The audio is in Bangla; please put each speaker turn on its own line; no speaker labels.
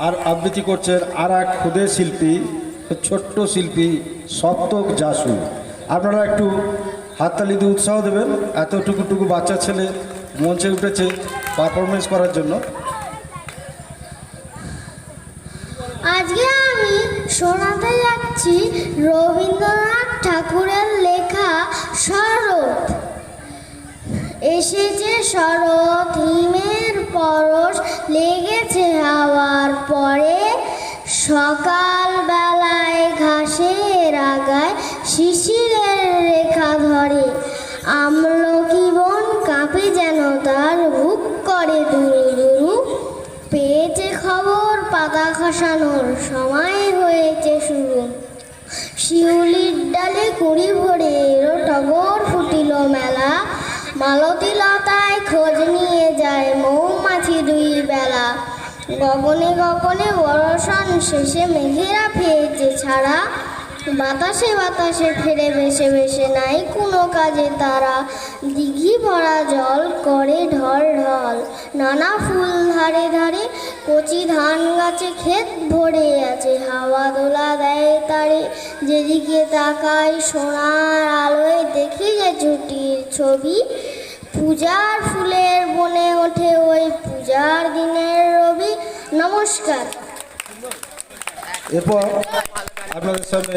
আর আবৃত্তি করছেন আর এক ক্ষুদে শিল্পী, ছোট্ট শিল্পী সপ্তক জাসু। আপনারা একটু হাততালি দিয়ে উৎসাহ দেবেন। এতটুকু বাচ্চা ছেলে মঞ্চে উঠেছে পারফরমেন্স করার জন্য।
আজকে আমি শোনাতে যাচ্ছি রবীন্দ্রনাথ ঠাকুরের লেখা শরৎ। এসেছে শরৎ, হিমের পরশ লেগেছে হাওয়ার পরে, সকাল বেলায় ঘাসের আগায় শিশিরের রেখা ধরে, আমলকি বন কাঁপে যেন তার বুক করে দুরু দুরু, পেয়েছে খবর পাতা খসানোর সময় হয়েছে শুরু, শিউলির ডালে কুড়ি ভরে এলো টগর ফুটিল মেলা, মালতী লতায় খোঁজ নিয়ে যায় মৌমাছি দুই বেলা, গগনে গগনে বর্ষণ শেষে মেঘেরা পেয়েছে ছাড়া, বাতাসে বাতাসে ফেরে ভেসে ভেসে নাই কোনো কাজে তারা, দিঘি ভরা জল করে ঢল ঢল, নানা ফুল ধারে ধারে, কচি ধান গাছে ক্ষেত ভরে আছে, হাওয়া দোলা দেয় তারে, যেদিকে তাকাই সোনার আলোয় দেখি যে ছুটির ছবি, পূজার ফুলের বনে ওঠে ওই পূজার দিনের রবি। নমস্কার।
এরপর আপনাদের সামনে